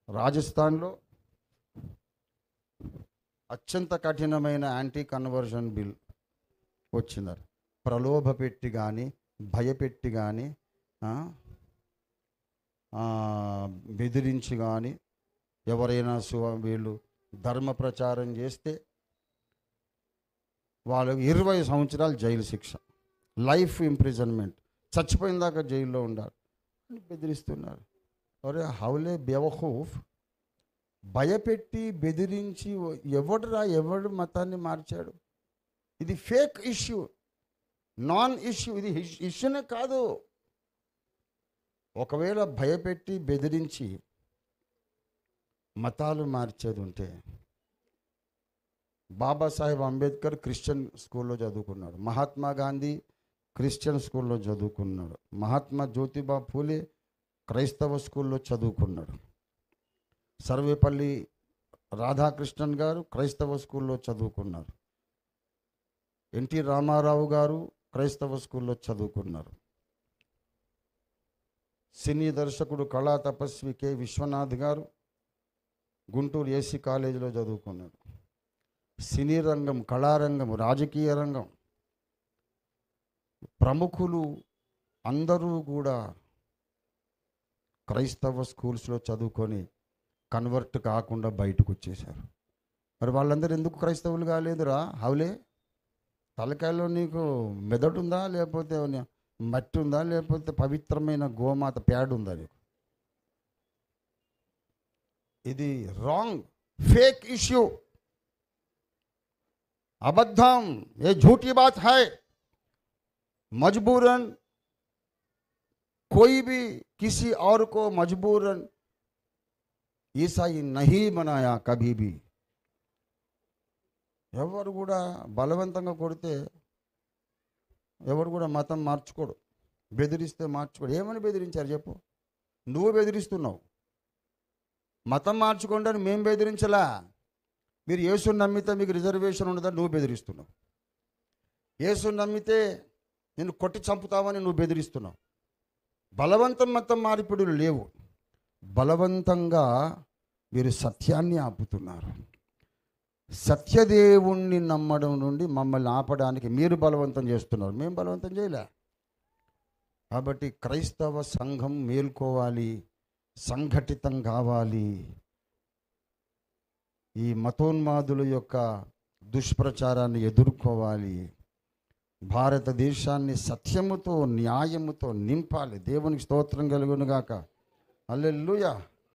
రాజస్థాన్లో అత్యంత కఠినమైన యాంటీ కన్వర్షన్ బిల్ వచ్చింది. ప్రలోభ పెట్టి కానీ, భయపెట్టి కానీ, బెదిరించి కానీ ఎవరైనా వీళ్ళు ధర్మ ప్రచారం చేస్తే వాళ్ళకు 20 సంవత్సరాలు జైలు శిక్ష, లైఫ్ ఇంప్రిజన్మెంట్, చచ్చిపోయిన దాకా జైల్లో ఉండాలి అని బెదిరిస్తున్నారు. అరే హౌలే బేవఖూఫ్, భయపెట్టి బెదిరించి ఎవడు మతాన్ని మార్చాడు? ఇది ఫేక్ ఇష్యూ, నాన్ ఇష్యూ. ఇది ఇష్యూనే కాదు. ఒకవేళ భయపెట్టి బెదిరించి మతాలు మార్చేది ఉంటే, బాబాసాహెబ్ అంబేద్కర్ క్రిస్టియన్ స్కూల్లో చదువుకున్నాడు, మహాత్మా గాంధీ క్రిస్టియన్ స్కూల్లో చదువుకున్నాడు, మహాత్మా జ్యోతిబా ఫూలే క్రైస్తవ స్కూల్లో చదువుకున్నాడు, సర్వేపల్లి రాధాకృష్ణన్ గారు క్రైస్తవ స్కూల్లో చదువుకున్నారు, ఎన్టీ రామారావు గారు క్రైస్తవ స్కూల్లో చదువుకున్నారు, సినీ దర్శకుడు కళా తపస్వి కె విశ్వనాథ్ గారు గుంటూరు ఏసీ కాలేజీలో చదువుకున్నాడు. సినీ రంగం, కళారంగం, రాజకీయ రంగం ప్రముఖులు అందరూ కూడా క్రైస్తవ స్కూల్స్లో చదువుకొని కన్వర్ట్ కాకుండా బయటకు వచ్చేశారు. మరి వాళ్ళందరూ ఎందుకు క్రైస్తవులు కాలేదురా? హౌలే, తలకాయలో నీకు మెదడు ఉందా, లేకపోతే మట్టి ఉందా, లేకపోతే పవిత్రమైన గోమాత ప్యాడ్ ఉందా నీకు? ఇది రాంగ్, फेक इश्यू, अबद्धम, ये झूठी बात है। मजबूरन कोई भी किसी और को मजबूरन ईसाई नहीं बनाया कभी भी। ఎవరు కూడా బలవంతంగా కొడితే ఎవరు కూడా మతం మార్చుకోడు, బెదిరిస్తే మార్చుకోడు. ఏమని బెదిరించారు చెప్పు? నువ్వు బెదిరిస్తున్నావు. మతం మార్చుకోండి అని మేము బెదిరించలా. మీరు యేసుని నమ్మితే మీకు రిజర్వేషన్ ఉండదని నువ్వు బెదిరిస్తున్నావు. యేసుని నమ్మితే నేను కొట్టి చంపుతావని నువ్వు బెదిరిస్తున్నావు. బలవంతం మతం మార్పిడులు లేవు. బలవంతంగా మీరు సత్యాన్ని ఆపుతున్నారు. సత్యదేవుణ్ణి నమ్మడం నుండి మమ్మల్ని ఆపడానికి మీరు బలవంతం చేస్తున్నారు, మేము బలవంతం చేయలే. కాబట్టి క్రైస్తవ సంఘం మేల్కోవాలి, సంఘటితం కావాలి. ఈ మతోన్మాదుల యొక్క దుష్ప్రచారాన్ని ఎదుర్కోవాలి. భారతదేశాన్ని సత్యముతో న్యాయముతో నింపాలి. దేవునికి స్తోత్రం కలుగునుగాక. హల్లెలూయా.